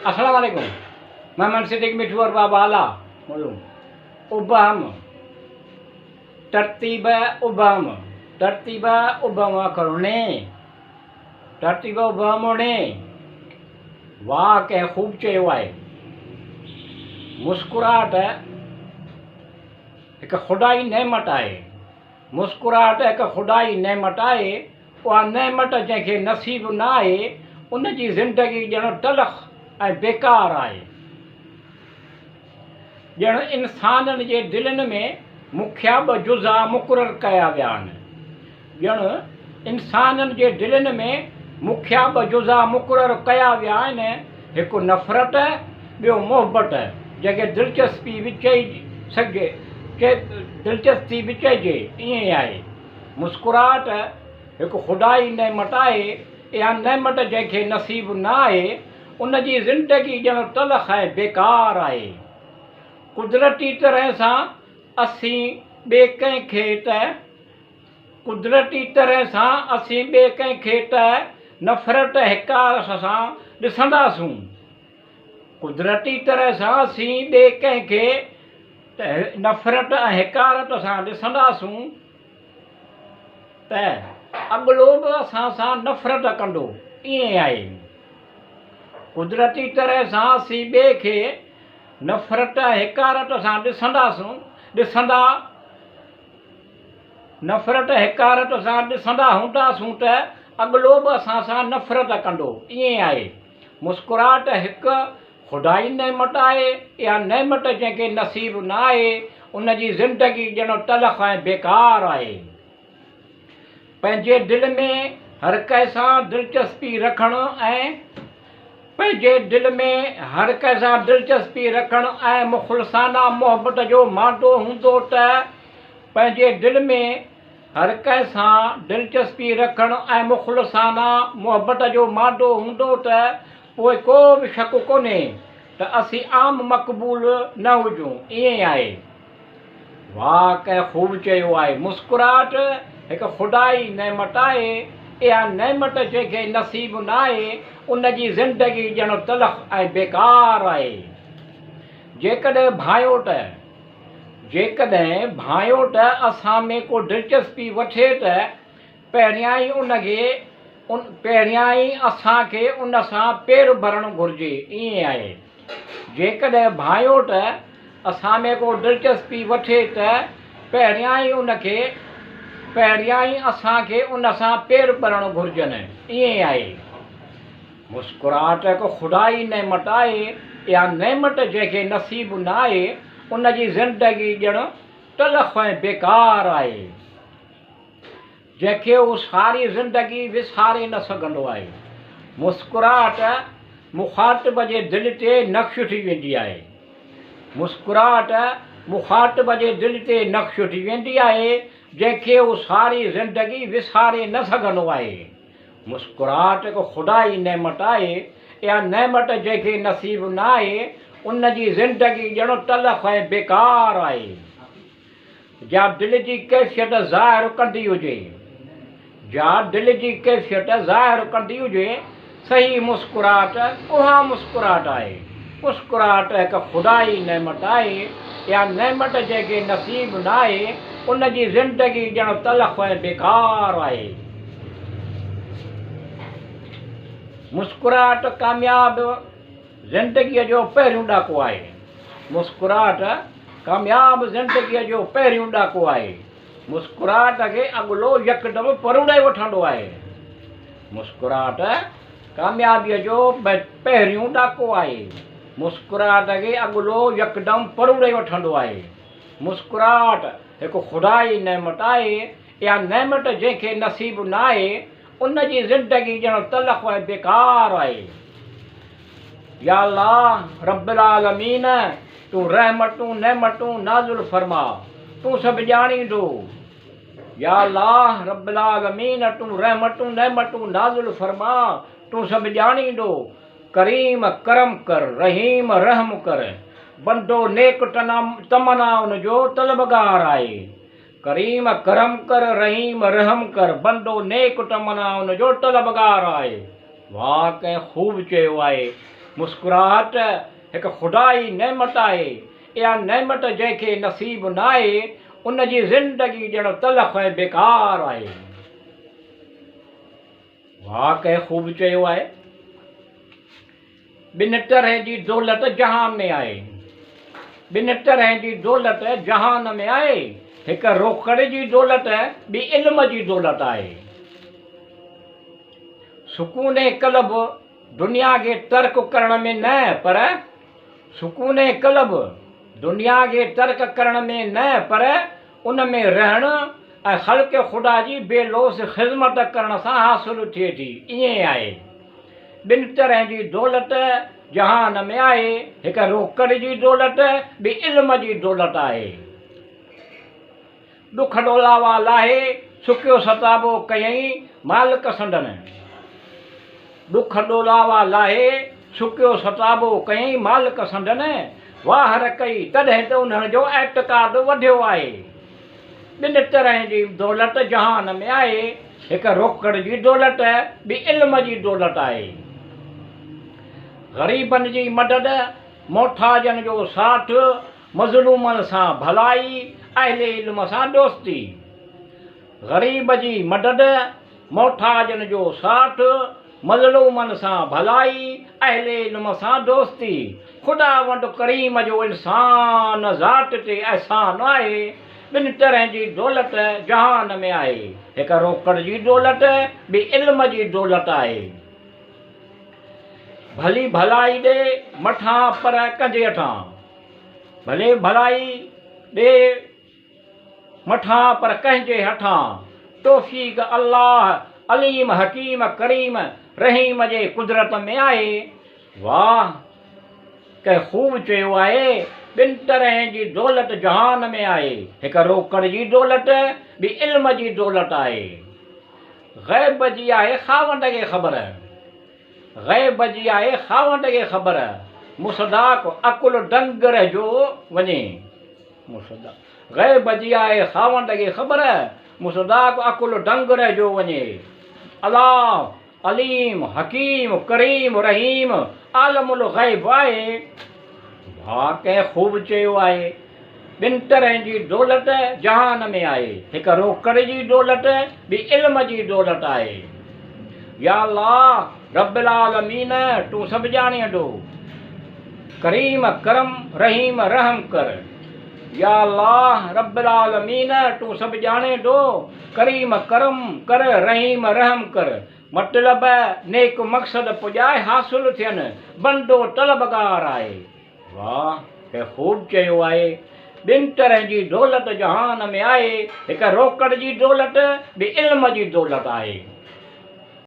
अस्सलाम वालेकुम। मैं मनसिदिक मिठू और बाबा आला बोलूँ। उबहम तरतीब उबहम तरतीब उबहम करुणे तरतीब उबहम ने वाह के खूब चयो आहे। मुस्कुराहट एक खुदाई नेमत आहे। मुस्कुराहट एक खुदाई नेमत आहे। उहा नेमत जंहिंखे नसीब न आहे उन जी ज़िंदगी ॼण तलख़ ऐं बेकार आहे। ॼण इंसाननि जे दिलनि में मुखिया ॿ जुज़ा मुक़ररु कया विया आहिनि। ॼण इंसाननि जे दिलनि में मुखिया ॿ जुज़ा मुक़ररु कया विया आहिनि। हिकु नफ़रत, ॿियो मोहबत, जंहिंखे दिलचस्पी विचई सघे दिलचस्पी विचइजे ईअं आहे। मुस्कुराहट हिकु खुदाई नेमत आहे। इहा नेमत जंहिंखे नसीब न आहे उन जी ज़िंदगी ॼण तलख़ ऐं बेकार आहे। कुदरती तरह सां असीं ॿिए कंहिंखे त नफ़रत हिकारत सां ॾिसंदासूं। कुदरती तरह सां असीं ॿिए कंहिंखे त नफ़रत ऐं हिकारत सां ॾिसंदासूं त अॻिलो बि असां सां नफ़रत कंदो ईअं आहे। कुदरती तरह सां असीं ॿिए खे नफ़रत हिकारत सां ॾिसंदा हूंदासूं त अॻिलो बि असां सां नफ़रत कंदो ईअं आहे। मुस्कुराहट हिकु खुदाई नेमत आहे। इहा नेमत जंहिंखे नसीब न आहे उन जी ज़िंदगी ॼण तलख़ ऐं बेकार आहे। पंहिंजे दिलि में हर कंहिं सां दिलचस्पी रखणु ऐं मुख़लिसाना मोहबत जो मादो हूंदो त पंहिंजे दिलि में हर कंहिं सां दिलचस्पी रखणु ऐं मुख़लिसाना मोहबत जो मादो हूंदो त पोइ को बि शक कोन्हे त असीं आम मक़बूल न हुजूं ईअं आहे। वाह कंहिं ख़ूब चयो आहे। मुस्कुराहट हिकु खुदाई नेमत आहे। इहा नेमत जंहिंखे नसीब न आहे उन जी ज़िंदगी ॼण तलख़ ऐं बेकार आहे। जेकॾहिं भाइयोट असां में को दिलचस्पी वठे त पहिरियां ई असांखे उन सां पेर भरणु घुरिजे ईअं आहे। जेकॾहिं भाइयोट असां में को दिलचस्पी वठे त पहिरियां ई असांखे उन सां पेर भरणु घुरिजनि ईअं आहे। मुस्कुराहट हिकु खुदाई नेमत आहे। इहा नेमत जंहिंखे नसीब न आहे उन जी ज़िंदगी ॼण तलख़ ऐं बेकार आहे। जंहिंखे उहो सारी ज़िंदगी विसारे न सघंदो आहे। मुस्कुराहट मुख़ातिब जे दिलि ते नक़्श थी वेंदी आहे। मुस्कुराहट मुख़ातिब जे दिलि ते नक़्श थी वेंदी आहे जंहिंखे उहो सारी ज़िंदगी विसारे न सघंदो आहे। मुस्कुराहट हिकु खुदाई नेमत आहे। इहा नेमत जंहिंखे नसीब न आहे उन जी ज़िंदगी ॼण तलख़ ऐं बेकार आहे। जा दिलि जी कैफ़ियत ज़ाहिर कंदी हुजे सही मुस्कुराहट उहा मुस्कुराहट आहे। मुस्कुराहट हिकु खुदाई नेमत आहे। इहा नेमत जंहिंखे नसीब न आहे उन जी ज़िंदगी ॼण तलख़ ऐं बेकार आहे। मुस्कुराहट कामयाब ज़िंदगीअ जो पहिरियों ॾाको आहे। मुस्कुराहट कामयाब ज़िंदगीअ जो पहिरियों ॾाको आहे। मुस्कुराहट खे अॻिलो यकदमि परुड़े वठंदो आहे। मुस्कुराहट कामयाबीअ जो पहिरियों ॾाको आहे। मुस्कुराहट खे अॻिलो यकदमि परुड़े वठंदो आहे। मुस्कुराहट हिकु खुदाई नेमत आहे। इहा नेमत जंहिंखे नसीब न आहे उन जी ज़िंदगी ॼण तलख़ ऐं बेकार आहे। या अल्लाह रब्बिल आलमीन तूं रहमतूं नेमतूं नाज़िल फरमा, तूं सभु ॼाणींदो। या अल्लाह रब्बिल आलमीन तूं रहमतूं नेमतूं नाज़िल फरमा, तूं सभु ॼाणींदो। करीम करम कर, रहीम रहम कर, बंदो नेक तमन्नाउनि जो तलबगार आहे। करीम करम कर, रहीम रहम कर, बंदो नेक तमन्नाउनि जो तलबगार आहे। वाह कंहिं ख़ूब चयो आहे। मुस्कुराहट हिकु ख़ुदाई नेमत आहे। इहा नेमत जंहिंखे नसीब न आहे उन जी ज़िंदगी ॼण तलख़ ऐं बेकार आहे। वाह कंहिं ख़ूब चयो आहे, ॿिनि तरह जी दौलत जहान में आहे, ॿिनि तरह जी दौलत जहान में आहे। हिकु रोकड़ जी दौलत, ॿी इल्म जी दौलत आहे। सुकून क़ल्ब दुनिया खे तर्क करण में न, पर सुकून क़ल्ब दुनिया खे तर्क करण में न, पर उन में रहण ऐं ख़ल्क़ ख़ुदा जी बेलोस ख़िदमत करण सां हासिलु थिए थी। ईअं आहे, ॿिनि तरह जी दौलत जहान में आहे। हिकु रोकड़ जी दौलत, ॿी इल्म जी दौलत आहे। ॾुख ॾोलावा लाहे सुकियो सताबो कयईं मालिक संदन। ॾुख ॾोलावा लाहे सुकियो सताबो कयईं मालिक संदन। वाहर कई तॾहिं त उन्हनि जो एतक़ाद वधियो आहे। ॿिनि तरह जी दौलत जहान में आहे। हिकु रोकड़ जी दौलत, ॿी इल्म जी दौलत आहे। ग़रीबनि जी मदद, मोहताजनि जो साथ, मज़लूमनि सां भलाई, अहले इल्म सां दोस्ती। ग़रीब जी मदद, मोहताजनि जो साथ, मज़लूमनि सां भलाई, अहले इल्म सां दोस्ती। ख़ुदा वटि करीम जो इंसान ज़ात ते अहसान आहे। ॿिनि तरह जी दौलत जहान में आहे। हिकु रोकड़ जी दौलत, ॿी इल्म जी दौलत आहे। भली भलाई ॾे मथां पर कंजे हेठां, भले भलाई ॾे मथां पर कंहिंजे हेठां। तौफ़ीक़ अल्लाह अलीम हकीम करीम रहीम जे कुदरत में आहे। वाह कंहिं ख़ूब चयो आहे, ॿिनि तरह जी दौलत जहान में आहे। हिकु रोकड़ जी दौलत, ॿी इल्म जी दौलत आहे। ग़ैब जी आहे ख़ावंद खे ख़बर, ग़ैब जी आहे ख़ावंद खे ख़बर। मुसदाक़ अकुल दंग रहिजो वञे। ग़ैब जी आहे ख़ावंद खे ख़बर, मुसदाक़ अकुल दंग रहिजो वञे। अल्लाह अलीम हकीम करीम रहीम आलमुल ग़ैब आहे। वाह कंहिं ख़ूब चयो आहे, ॿिनि तरह जी दौलत जहान में आहे। हिकु रोकड़ जी दौलत, ॿी इल्म जी दौलत आहे। या अल्लाह रब्बिल आलमीन, तूं सभु ॼाणींदो, करीम करम रहीम रहम कर। या अल्लाह रब्बिल आलमीन, तूं सभु ॼाणे थो, करीम करम कर रहीम रहम कर। मतिलब नेक मक़सद पुॼाए हासिलु थियनि, बंदो तलबगार आहे। वाह कंहिं ख़ूब चयो आहे, ॿिनि तरह जी दौलत जहान में आहे। हिकु रोकड़ जी दौलत, ॿी इल्म जी दौलत आहे।